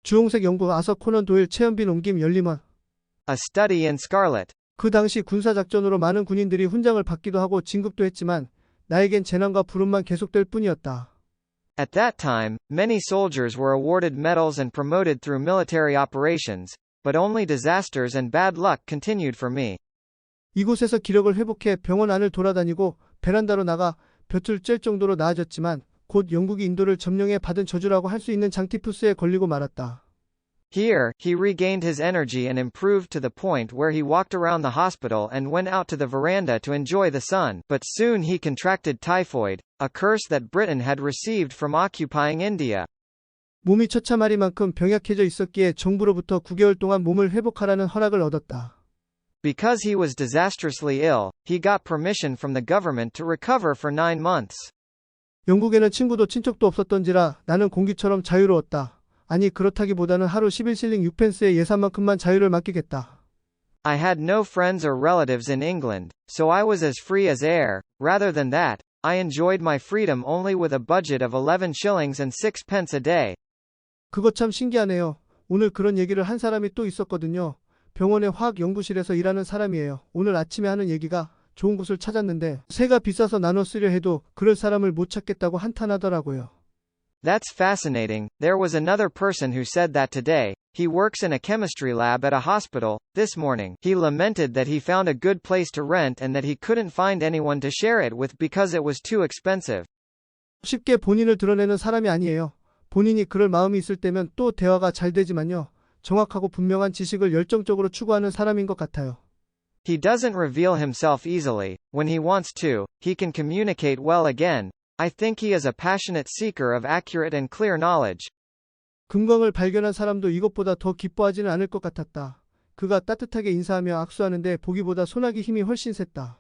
주홍색 연구 아서 코넌 도일 최연빈 옮김 열림원. A Study in Scarlet. 그 당시 군사작전으로 많은 군인들이 훈장을 받기도 하고 진급도 했지만 나에겐 재난과 부름만 계속될 뿐이었다. At that time, many soldiers were awarded medals and promoted through military operations, but only disasters and bad luck continued for me. 이곳에서 기력을 회복해 병원 안을 돌아다니고 베란다로 나가 볕을 쬐 정도로 나아졌지만 곧 영국이 인도를 점령해 받은 저주라고 할 수 있는 장티푸스에 걸리고 말았다. Here, he regained his energy and improved to the point where he walked around the hospital and went out to the veranda to enjoy the sun, but soon he contracted typhoid, a curse that Britain had received from occupying India. 몸이 처참하리만큼 병약해져 있었기에 정부로부터 9개월 동안 몸을 회복하라는 허락을 얻었다. Because he was disastrously ill, he got permission from the government to recover for 9 months. 영국에는 친구도 친척도 없었던지라 나는 공기처럼 자유로웠다. 아니 그렇다기보다는 하루 11실링 6펜스의 예산만큼만 자유를 맡기겠다. I had no friends or relatives in England, so I was as free as air. Rather than that, I enjoyed my freedom only with a budget of 11 shillings and 6 pence a day. 그거 참 신기하네요. 오늘 그런 얘기를 한 사람이 또 있었거든요. 병원의 화학연구실에서 일하는 사람이에요. 오늘 아침에 하는 얘기가 좋은 곳을 찾았는데 새가 비싸서 나눠 쓰려 해도 그럴 사람을 못 찾겠다고 한탄하더라고요. That's fascinating. There was another person who said that today. He works in a chemistry lab at a hospital. This morning, he lamented that he found a good place to rent and that he couldn't find anyone to share it with because it was too expensive. 쉽게 본인을 드러내는 사람이 아니에요. 본인이 그럴 마음이 있을 때면 또 대화가 잘 되지만요. 정확하고 분명한 지식을 열정적으로 추구하는 사람인 것 같아요. He doesn't reveal himself easily. When he wants to, he can communicate well again. I think he is a passionate seeker of accurate and clear knowledge. 금광을 발견한 사람도 이것보다 더 기뻐하지는 않을 것 같았다. 그가 따뜻하게 인사하며 악수하는데 보기보다 손아귀 힘이 훨씬 셌다.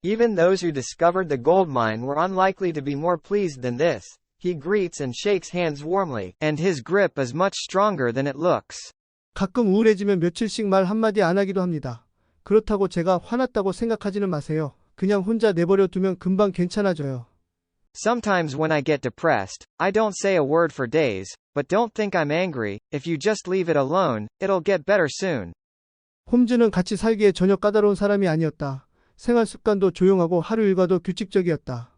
Even those who discovered the gold mine were unlikely to be more pleased than this. He greets and shakes hands warmly, and his grip is much stronger than it looks. 가끔 우울해지면 며칠씩 말 한마디 안 하기도 합니다. 그렇다고 제가 화났다고 생각하지는 마세요. 그냥 혼자 내버려 두면 금방 괜찮아져요. Sometimes when I get depressed, I don't say a word for days, but don't think I'm angry. If you just leave it alone, it'll get better soon. 홈즈는 같이 살기에 전혀 까다로운 사람이 아니었다. 생활 습관도 조용하고 하루 일과도 규칙적이었다.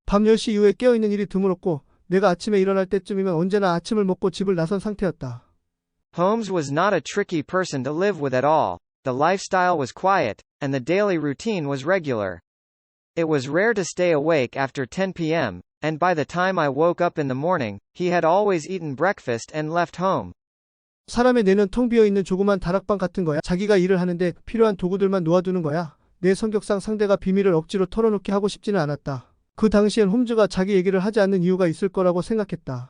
밤 10시 이후에 깨어있는 일이 드물었고 내가 아침에 일어날 때쯤이면 언제나 아침을 먹고 집을 나선 상태였다. Holmes was not a tricky person to live with at all. The lifestyle was quiet, and the daily routine was regular. It was rare to stay awake after 10 p.m., and by the time I woke up in the morning, he had always eaten breakfast and left home. 사람의 뇌는 텅 비어있는 조그만 다락방 같은 거야. 자기가 일을 하는데 필요한 도구들만 놓아두는 거야. 내 성격상 상대가 비밀을 억지로 털어놓게 하고 싶지는 않았다. 그 당시엔 홈즈가 자기 얘기를 하지 않는 이유가 있을 거라고 생각했다.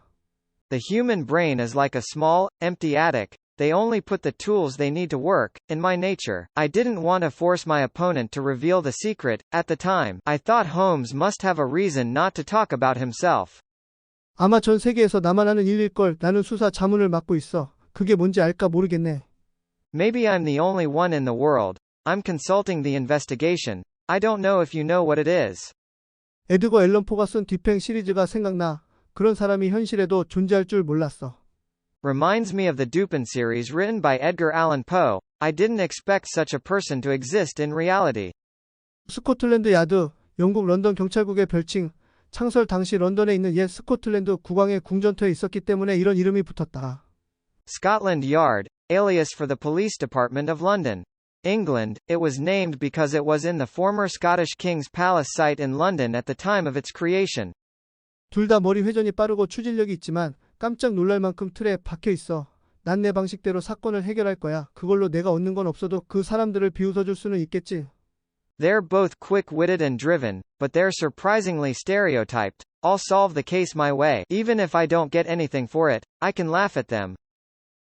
The human brain is like a small, empty attic. They only put the tools they need to work. In my nature, I didn't want to force my opponent to reveal the secret. At the time, I thought Holmes must have a reason not to talk about himself. 아마 전 세계에서 나만 아는 일일걸. 나는 수사 자문을 맡고 있어. 그게 뭔지 알까 모르겠네. Maybe I'm the only one in the world. I'm consulting the investigation. I don't know if you know what it is. 에드거 앨런 포가 쓴 디팽 시리즈가 생각나. 그런 사람이 현실에도 존재할 줄 몰랐어. Reminds me of the Dupin series written by Edgar Allan Poe. I didn't expect such a person to exist in reality. 스코틀랜드 야드, 영국 런던 경찰국의 별칭, 창설 당시 런던에 있는 옛 스코틀랜드 국왕의 궁전터에 있었기 때문에 이런 이름이 붙었다. Scotland Yard, alias for the police department of London. England, it was named because it was in the former Scottish King's Palace site in London at the time of its creation. 둘 다 머리 회전이 빠르고 추진력이 있지만 깜짝 놀랄 만큼 틀에 박혀 있어. 난 내 방식대로 사건을 해결할 거야. 그걸로 내가 얻는 건 없어도 그 사람들을 비웃어줄 수는 있겠지. They're both quick-witted and driven, but they're surprisingly stereotyped. I'll solve the case my way. Even if I don't get anything for it, I can laugh at them.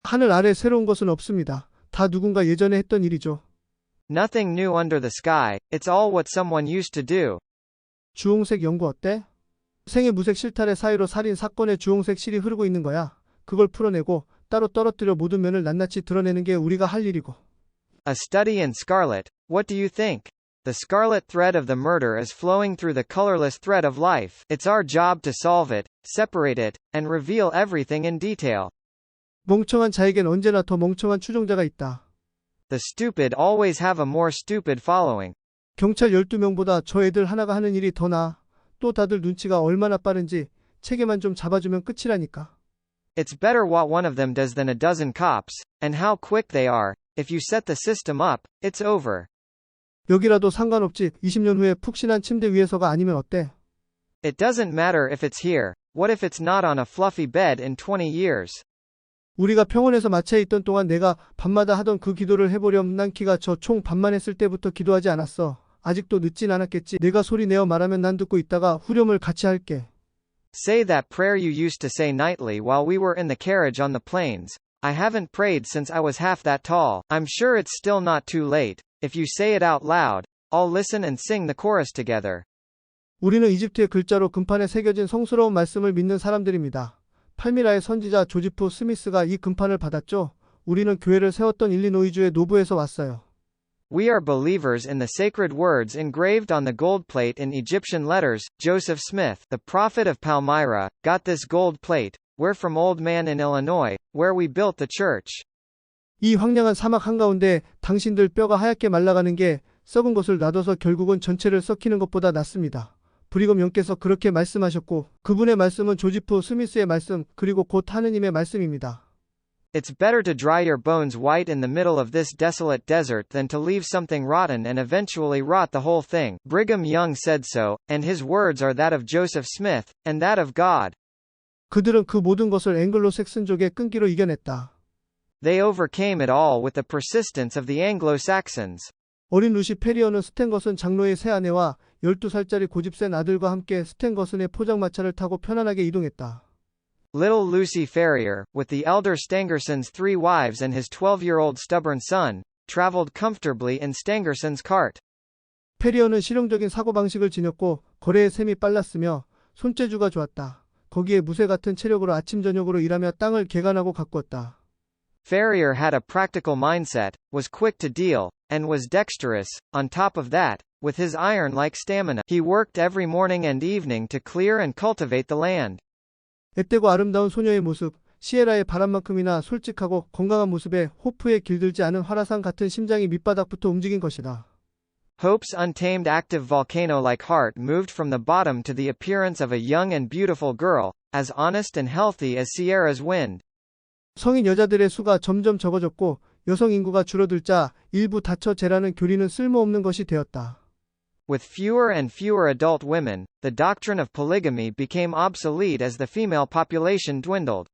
하늘 아래 새로운 것은 없습니다. 다 누군가 예전에 했던 일이죠. Nothing new under the sky. It's all what someone used to do. 주홍색 연구 어때? 생의 무색 실타래 사이로 살인 사건의 주홍색 실이 흐르고 있는 거야. 그걸 풀어내고 따로 떨어뜨려 모든 면을 낱낱이 드러내는 게 우리가 할 일이고. A Study in Scarlet. What do you think? The scarlet thread of the murder is flowing through the colorless thread of life. It's our job to solve it, separate it, and reveal everything in detail. 멍청한 자에겐 언제나 더 멍청한 추종자가 있다. The stupid always have a more stupid following. 경찰 12명보다 저 애들 하나가 하는 일이 더 나아. 또 다들 눈치가 얼마나 빠른지 체계만 좀 잡아주면 끝이라니까. It's better what one of them does than a dozen cops, and how quick they are. If you set the system up, it's over. 여기라도 상관없지. 20년 후에 푹신한 침대 위에서가 아니면 어때? It doesn't matter if it's here. What if it's not on a fluffy bed in 20 years? 우리가 평원에서 마차에 있던 동안 내가 밤마다 하던 그 기도를 해보렴. 난 키가 저 총 반만 했을 때부터 기도하지 않았어. 아직도 늦진 않았겠지. 내가 소리 내어 말하면 난 듣고 있다가 후렴을 같이 할게. Say that prayer you used to say nightly while we were in the carriage on the plains. I haven't prayed since I was half that tall. I'm sure it's still not too late. If you say it out loud, I'll listen and sing the chorus together. 우리는 이집트의 글자로 금판에 새겨진 성스러운 말씀을 믿는 사람들입니다. 팔미라의 선지자 조지프 스미스가 이 금판을 받았죠. 우리는 교회를 세웠던 일리노이주의 노브에서 왔어요. We are believers in the sacred words engraved on the gold plate in Egyptian letters. Joseph Smith, the prophet of Palmyra, got this gold plate. We're from Old Man in Illinois, where we built the church. 이 황량한 사막 한가운데 당신들 뼈가 하얗게 말라가는 게 썩은 것을 놔둬서 결국은 전체를 썩히는 것보다 낫습니다. 브리검 영께서 그렇게 말씀하셨고 그분의 말씀은 조지프 스미스의 말씀 그리고 곧 하느님의 말씀입니다. It's better to dry your bones white in the middle of this desolate desert than to leave something rotten and eventually rot the whole thing. Brigham Young said so, and his words are that of Joseph Smith, and that of God. 그들은 그 모든 것을 앵글로색슨족의 끈기로 이겨냈다. They overcame it all with the persistence of the Anglo-Saxons. 어린 루시 페리어는 스탠거슨 장로의 새 아내와 12살짜리 고집센 아들과 함께 스탠거슨의 포장마차를 타고 편안하게 이동했다. Little Lucy Ferrier, with the elder Stangerson's 3 wives and his 12-year-old stubborn son, traveled comfortably in Stangerson's cart. 페리어는 실용적인 사고방식을 지녔고 거래의 셈이 빨랐으며 손재주가 좋았다. 거기에 무쇠 같은 체력으로 아침 저녁으로 일하며 땅을 개간하고 가꾸었다. Ferrier had a practical mindset, was quick to deal, and was dexterous. On top of that, with his iron-like stamina, he worked every morning and evening to clear and cultivate the land. 앳되고 아름다운 소녀의 모습, 시에라의 바람만큼이나 솔직하고 건강한 모습에 호프에 길들지 않은 화라산 같은 심장이 밑바닥부터 움직인 것이다. Hope's untamed active volcano-like heart moved from the bottom to the appearance of a young and beautiful girl, as honest and healthy as Sierra's wind. 성인 여자들의 수가 점점 적어졌고 여성 인구가 줄어들자 일부 다처제라는 교리는 쓸모없는 것이 되었다. With fewer and fewer adult women, the doctrine of polygamy became obsolete as the female population dwindled.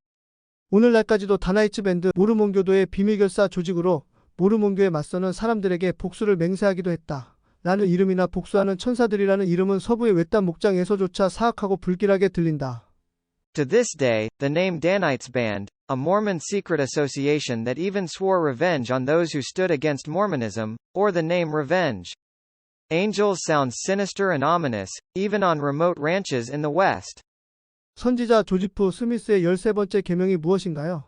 오늘날까지도 다나이츠 밴드 모르몬교도의 비밀결사 조직으로 모르몬교에 맞서는 사람들에게 복수를 맹세하기도 했다. 라는 이름이나 복수하는 천사들이라는 이름은 서부의 외딴 목장에서조차 사악하고 불길하게 들린다. To this day, the name Danites Band, a Mormon secret association that even swore revenge on those who stood against Mormonism, or the name Revenge Angels sounds sinister and ominous, even on remote ranches in the West. 선지자 조지프 스미스의 13번째 계명이 무엇인가요?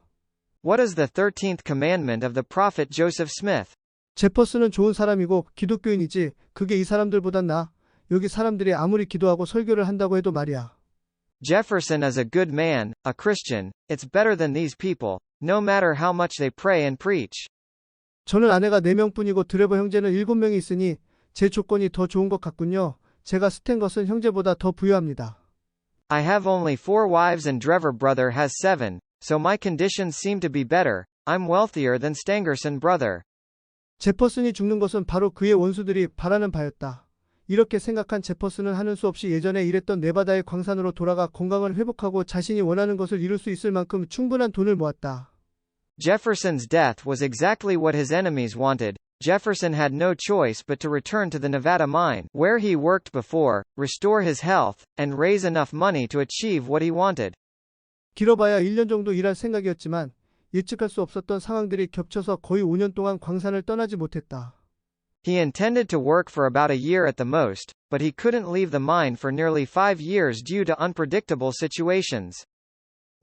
What is the 13th commandment of the prophet Joseph Smith? 제퍼슨은 좋은 사람이고 기독교인이지 그게 이 사람들보단 나아. 여기 사람들이 아무리 기도하고 설교를 한다고 해도 말이야. Jefferson is a good man, a Christian. It's better than these people, no matter how much they pray and preach. 저는 아내가 4명뿐이고 드레버 형제는 7명이 있으니 제 조건이 더 좋은 것 같군요. 제가 스탠것은 형제보다 더 부유합니다. I have only 4 wives and Drever brother has 7, so my conditions seem to be better. I'm wealthier than Stangerson brother. 제퍼슨이 죽는 것은 바로 그의 원수들이 바라는 바였다. 이렇게 생각한 제퍼슨은 하는 수 없이 예전에 일했던 네바다의 광산으로 돌아가 건강을 회복하고 자신이 원하는 것을 이룰 수 있을 만큼 충분한 돈을 모았다. Jefferson's death was exactly what his enemies wanted. Jefferson had no choice but to return to the Nevada mine, where he worked before, restore his health, and raise enough money to achieve what he wanted. 길어봐야 1년 정도 일할 생각이었지만 예측할 수 없었던 상황들이 겹쳐서 거의 5년 동안 광산을 떠나지 못했다. He intended to work for about a year at the most, but he couldn't leave the mine for nearly 5 years due to unpredictable situations.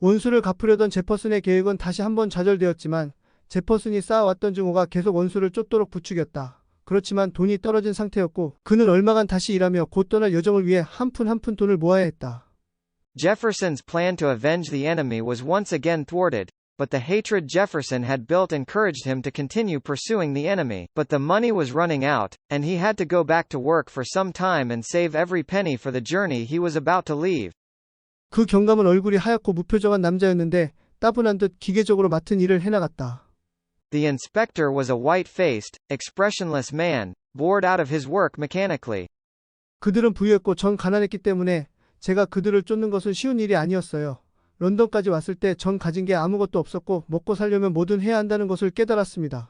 원수를 갚으려던 제퍼슨의 계획은 다시 한번 좌절되었지만 제퍼슨이 쌓아왔던 증오가 계속 원수를 쫓도록 부추겼다. 그렇지만 돈이 떨어진 상태였고 그는 얼마간 다시 일하며 곧 떠날 여정을 위해 한 푼 한 푼 돈을 모아야 했다. Jefferson's plan to avenge the enemy was once again thwarted. but the hatred Jefferson had built encouraged him to continue pursuing the enemy. But the money was running out, and he had to go back to work for some time and save every penny for the journey he was about to leave. 그 경감은 얼굴이 하얗고 무표정한 남자였는데 따분한 듯 기계적으로 맡은 일을 해나갔다. The inspector was a white-faced, expressionless man, bored out of his work mechanically. 그들은 부유했고 전 가난했기 때문에 제가 그들을 쫓는 것은 쉬운 일이 아니었어요. 런던까지 왔을 때 전 가진 게 아무것도 없었고 먹고 살려면 뭐든 해야 한다는 것을 깨달았습니다.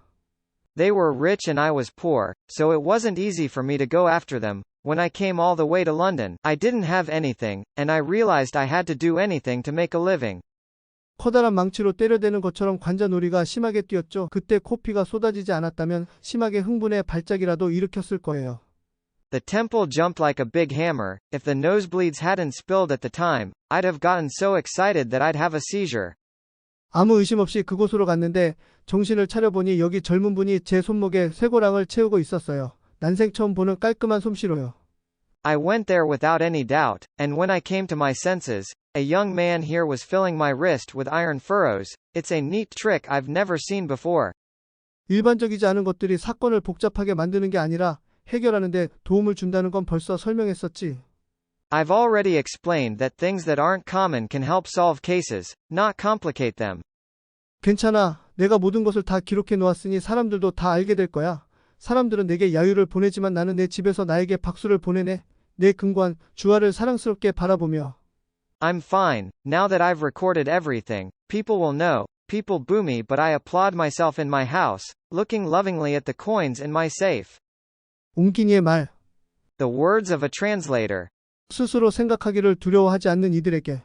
They were rich and I was poor, so it wasn't easy for me to go after them. When I came all the way to London, I didn't have anything, and I realized I had to do anything to make a living. 커다란 망치로 때려대는 것처럼 관자놀이가 심하게 뛰었죠. 그때 코피가 쏟아지지 않았다면 심하게 흥분해 발작이라도 일으켰을 거예요. The temple jumped like a big hammer. If the nosebleeds hadn't spilled at the time, I'd have gotten so excited that I'd have a seizure. 아무 의심 없이 그곳으로 갔는데 정신을 차려보니 여기 젊은 분이 제 손목에 쇠고랑을 채우고 있었어요. 난생 처음 보는 깔끔한 솜씨로요. I went there without any doubt, and when I came to my senses, a young man here was filling my wrist with iron furrows. It's a neat trick I've never seen before. 일반적이지 않은 것들이 사건을 복잡하게 만드는 게 아니라 해결하는 데 도움을 준다는 건 벌써 설명했었지. I've already explained that things that aren't common can help solve cases, not complicate them. 괜찮아. 내가 모든 것을 다 기록해 놓았으니 사람들도 다 알게 될 거야. 사람들은 내게 야유를 보내지만 나는 내 집에서 나에게 박수를 보내네. 내 근고한 주화를 사랑스럽게 바라보며. I'm fine, now that I've recorded everything. People will know. People boo me, but I applaud myself in my house, looking lovingly at the coins in my safe. 옹기니의 말. The words of a translator. 스스로 생각하기를 두려워하지 않는 이들에게.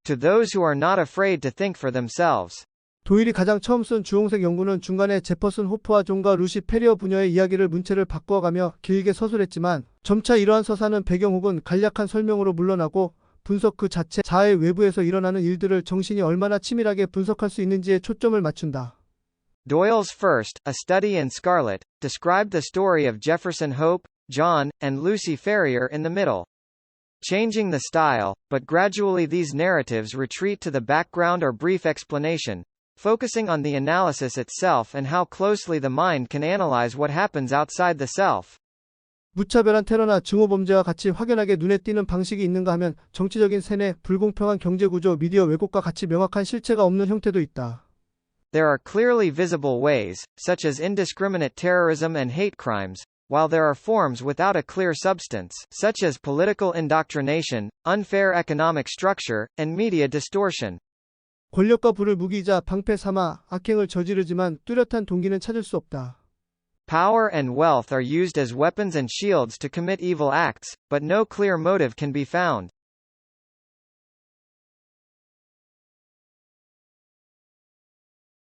To those who are not afraid to think for themselves. 도일이 가장 처음 쓴 주홍색 연구는 중간에 제퍼슨 호프와 존과 루시 페리어 부녀의 이야기를 문체를 바꾸어가며 길게 서술했지만 점차 이러한 서사는 배경 혹은 간략한 설명으로 물러나고 분석 그 자체 자아의 외부에서 일어나는 일들을 정신이 얼마나 치밀하게 분석할 수 있는지에 초점을 맞춘다. Doyle's first, A Study in Scarlet, described the story of Jefferson Hope, John, and Lucy Ferrier in the middle. Changing the style, but gradually these narratives retreat to the background or brief explanation, focusing on the analysis itself and how closely the mind can analyze what happens outside the self. 무차별한 테러나 증오범죄와 같이 확연하게 눈에 띄는 방식이 있는가 하면 정치적인 세뇌, 불공평한 경제구조, 미디어 왜곡과 같이 명확한 실체가 없는 형태도 있다. There are clearly visible ways, such as indiscriminate terrorism and hate crimes, while there are forms without a clear substance, such as political indoctrination, unfair economic structure, and media distortion. 권력과 부를 무기이자 방패 삼아 악행을 저지르지만 뚜렷한 동기는 찾을 수 없다. Power and wealth are used as weapons and shields to commit evil acts, but no clear motive can be found.